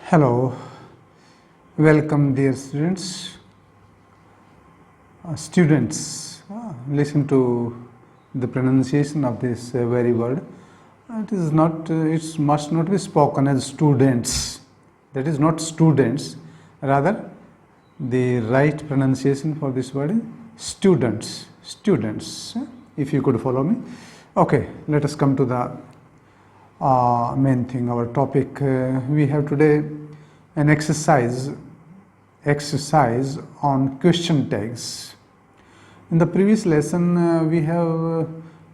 Hello, welcome dear students. Listen to the pronunciation of this very word. It must not be spoken as students. That is not students. Rather, the right pronunciation for this word is students. Students. If you could follow me. Okay, let us come to the main thing, our topic. We have today an exercise on question tags. In the previous lesson, we have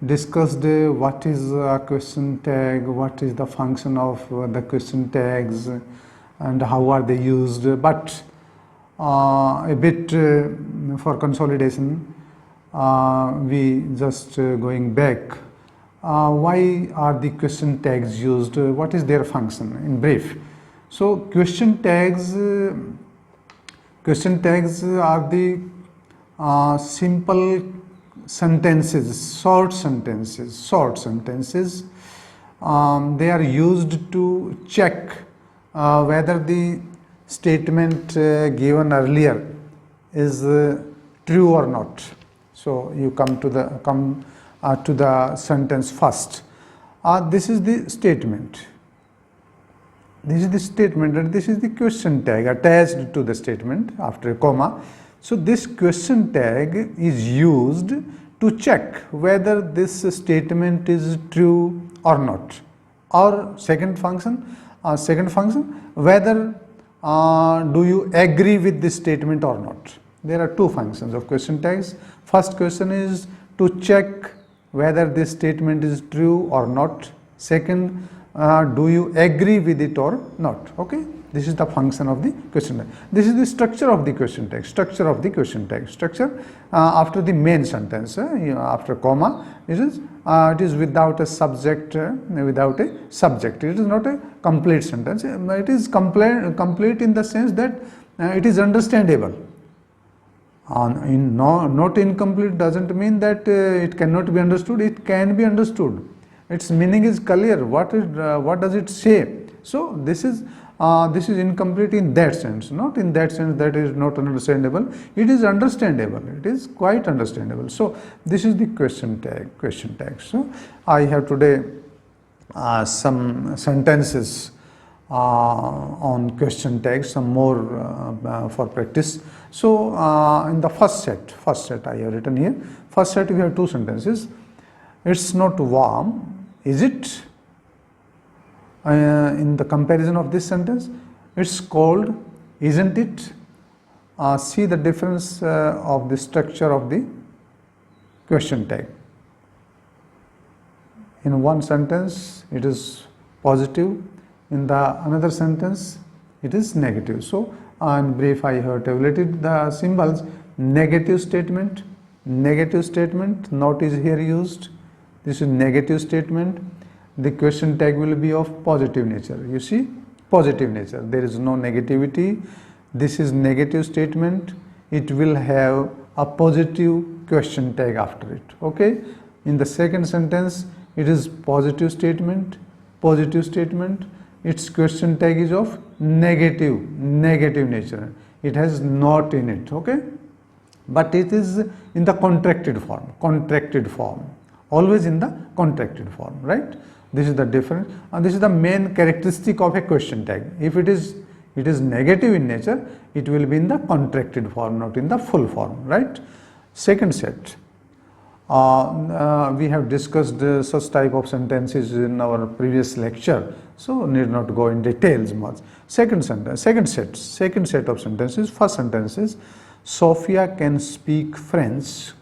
discussed what is a question tag, what is the function of the question tags, and how are they used. But a bit for consolidation, we just going back. Why are the question tags used? What is their function in brief? So question tags are the simple sentences, short sentences. They are used to check whether the statement given earlier is true or not. So you come to the sentence first. This is the statement. This is the statement and this is the question tag attached to the statement after a comma. So this question tag is used to check whether this statement is true or not. Or second function, whether do you agree with this statement or not. There are two functions of question tags. First question is to check whether this statement is true or not. Second, do you agree with it or not? Okay, this is the function of the question tag. This is the structure of the question tag. Structure after the main sentence, after comma, it is without a subject. It is not a complete sentence. It is complete in the sense that it is understandable. Not incomplete doesn't mean that it cannot be understood. It can be understood. Its meaning is clear. What does it say? So this is incomplete in that sense. Not in that sense that is not understandable. It is understandable. It is quite understandable. So this is the question tag. So I have today some sentences on question tags, some more for practice. So in the first set I have written here. First set we have two sentences. It's not warm, is it? In the comparison of this sentence, it's cold, isn't it? See the difference of the structure of the question tag. In one sentence it is positive, in the another sentence it is negative. So in brief I have tabulated the symbols. Negative statement, not is here used. This is negative statement. The question tag will be of positive nature. You see, positive nature. There is no negativity. This is negative statement. It will have a positive question tag after it. Okay. In the second sentence, it is positive statement. Its question tag is of negative nature. It has not in it. Okay. But it is in the contracted form. Always in the contracted form, right? This is the difference, and this is the main characteristic of a question tag. If it is negative in nature, it will be in the contracted form, not in the full form, right? Second set, we have discussed such type of sentences in our previous lecture, so need not go in details much. Second set of sentences. First sentence is Sophia can speak French,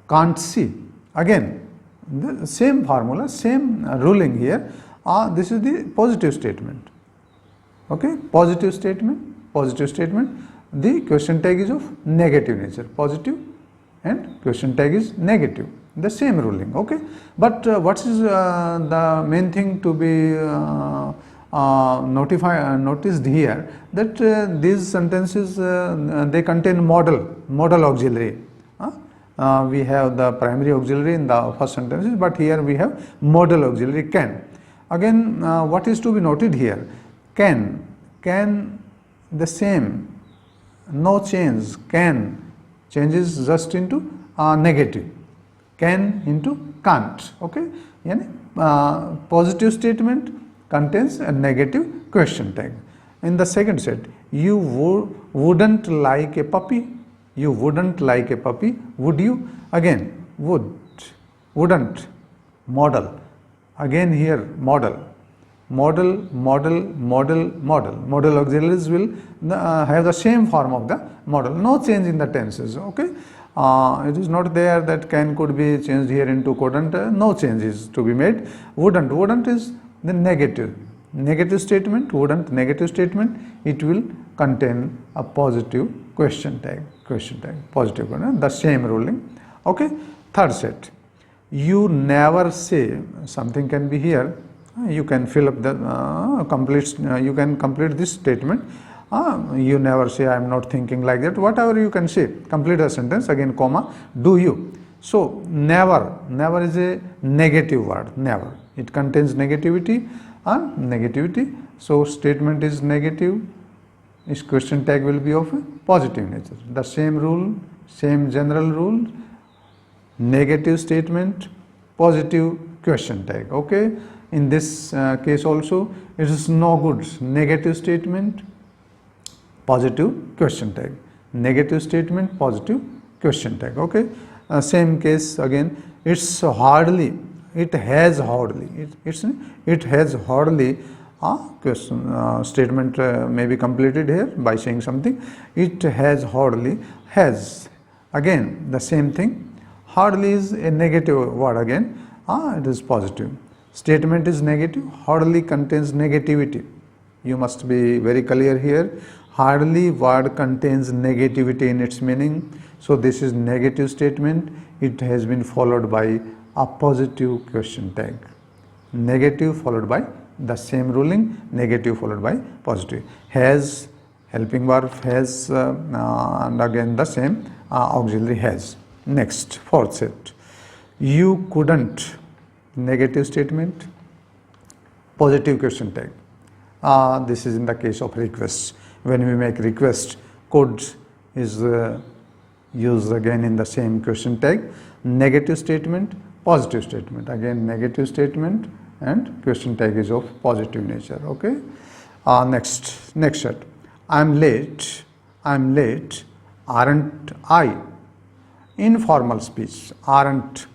can't see. Again, the same formula, same ruling here. This is the positive statement. Okay, positive statement. The question tag is of negative nature. Positive and question tag is negative. The same ruling. Okay, but what is the main thing to be noticed here, that these sentences they contain modal auxiliary. We have the primary auxiliary in the first sentences, but here we have modal auxiliary can. Again, what is to be noted here? Can can the same, no change, can changes just into negative, can into can't. Okay, yani positive statement contains a negative question tag. In the second set, you wouldn't like a puppy, you wouldn't like a puppy, would you? Again, would, wouldn't, model, again here model, model, model, model, model. Modal auxiliaries will have the same form of the model, no change in the tenses. Okay, it is not there that can could be changed here into couldn't, no change is to be made. Wouldn't, wouldn't is the negative statement, wouldn't, negative statement, it will contain a positive question tag, positive, the same ruling. Okay, third set, you never say, something can be here, you can fill up the you can complete this statement. You never say, I am not thinking like that, whatever you can say, complete a sentence, again comma, do you. So never, never is a negative word, never, it contains negativity and negativity. So statement is negative, its question tag will be of a positive nature. The same rule, same general rule, negative statement, positive question tag. Okay, in this case also it is no good, negative statement, positive question tag, negative statement, positive question tag. Okay, same case again, it's hardly, it has hardly, it has hardly, question statement may be completed here by saying something, it has hardly, has, again the same thing, hardly is a negative word, again it is positive, statement is negative, hardly contains negativity, you must be very clear here, hardly word contains negativity in its meaning. So this is negative statement, it has been followed by a positive question tag, negative followed by the same ruling, negative followed by positive. Has, helping verb has, and again the same auxiliary has. Next, fourth set, you couldn't, negative statement, positive question tag. This is in the case of requests. When we make request, could is used again in the same question tag. Negative statement, positive statement, again negative statement and question tag is of positive nature. Okay, next set, I'm late, aren't I? Informal speech, aren't,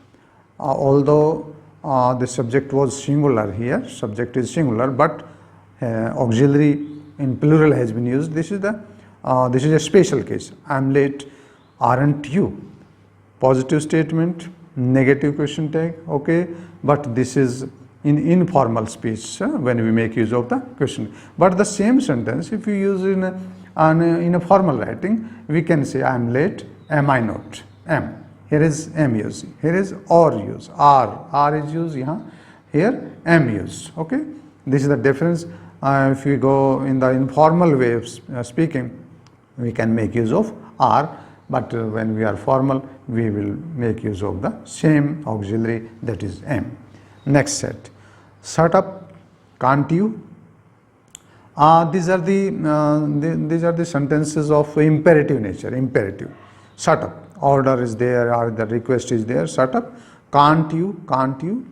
although the subject was singular here, subject is singular, but auxiliary in plural has been used. This is a special case. I'm late, aren't you? Positive statement, negative question tag. Okay, but this is in informal speech when we make use of the question. But the same sentence, if you use in a formal writing, we can say I'm late, am I not? Am. Here is am use. Here is or use. R is used. Here am used. Okay. This is the difference. If we go in the informal way of speaking, we can make use of are, but when we are formal, we will make use of the same auxiliary, that is am. Next set, shut up, can't you? These are the sentences of imperative nature. Imperative, shut up, order is there or the request is there, shut up. Can't you,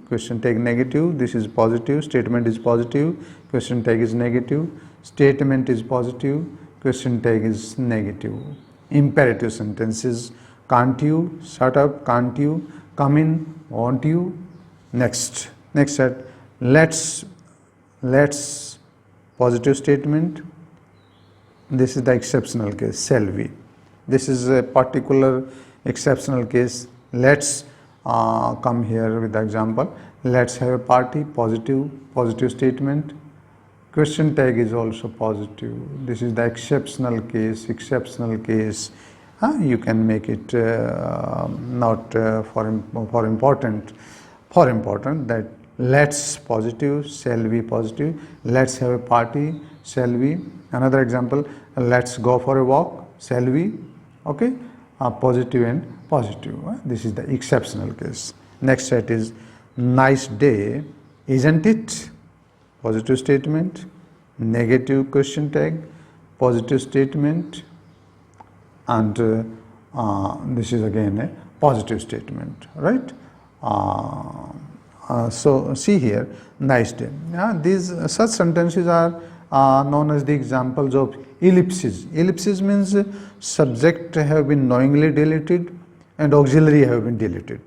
question tag negative, this is positive, statement is positive, question tag is negative, statement is positive, question tag is negative. Imperative sentences, can't you, shut up, can't you, come in, won't you. Next set, let's, positive statement, this is the exceptional case, shall we. This is a particular exceptional case. Let's come here with the example. Let's have a party, positive statement. Question tag is also positive. This is the exceptional case. You can make it not for important that let's positive, shall we positive, let's have a party, shall we. Another example, let's go for a walk, shall we. Okay, positive and positive. This is the exceptional case. Next set is nice day, isn't it? Positive statement, negative question tag, positive statement, and this is again a positive statement, right? So see here, nice day. These such sentences are known as the examples of ellipses. Ellipses means subject have been knowingly deleted and auxiliary have been deleted.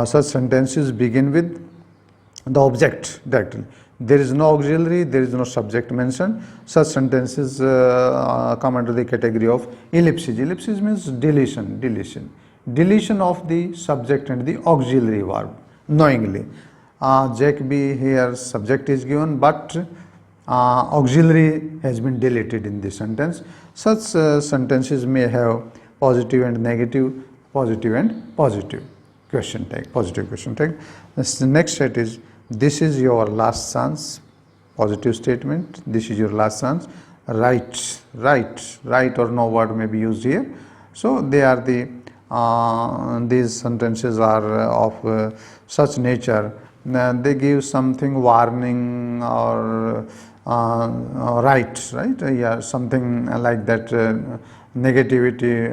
Such sentences begin with the object directly. There is no auxiliary, there is no subject mentioned. Such sentences come under the category of ellipses. Ellipses means deletion of the subject and the auxiliary verb knowingly. Jack B, here subject is given, but auxiliary has been deleted in this sentence. Such sentences may have positive and negative, positive and positive question tag, positive question tag. The next set is, this is your last chance, positive statement. This is your last chance. Right or no word may be used here. So they are the these sentences are of such nature. They give something warning or right, yeah, something like that. Negativity,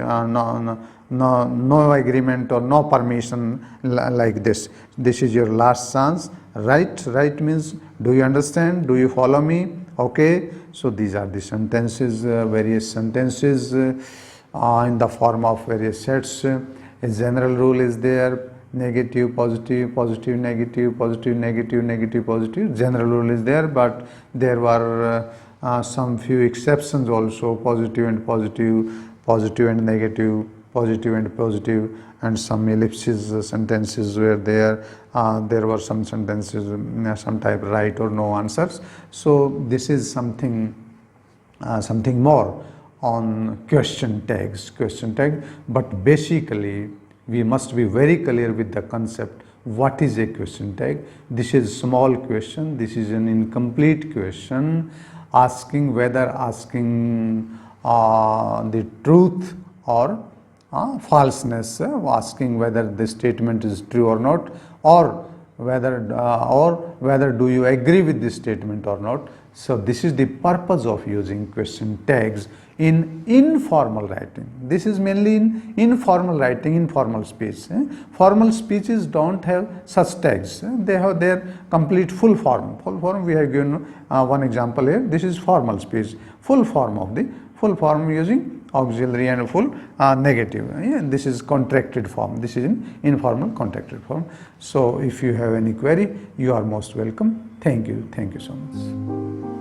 no agreement or no permission, like this. This is your last chance. Right means, do you understand? Do you follow me? Okay. So these are the sentences, various sentences in the form of various sets. A general rule is there: negative, positive, positive, negative, positive, negative, negative, positive. General rule is there, but there were some few exceptions also: positive and positive, positive and negative, positive and positive, and some ellipses sentences were there. There were some sentences, some type right or no answers. So this is something more on question tags, but basically we must be very clear with the concept. What is a question tag? This is small question, this is an incomplete question, asking the truth or falseness, asking whether the statement is true or not, or whether do you agree with this statement or not. So this is the purpose of using question tags in informal writing. This is mainly in informal writing, informal speech. Formal speeches don't have such tags. They have their complete full form. Full form, we have given one example here. This is formal speech, full form using auxiliary and full negative. This is contracted form. This is in informal contracted form. So if you have any query, you are most welcome. Thank you so much.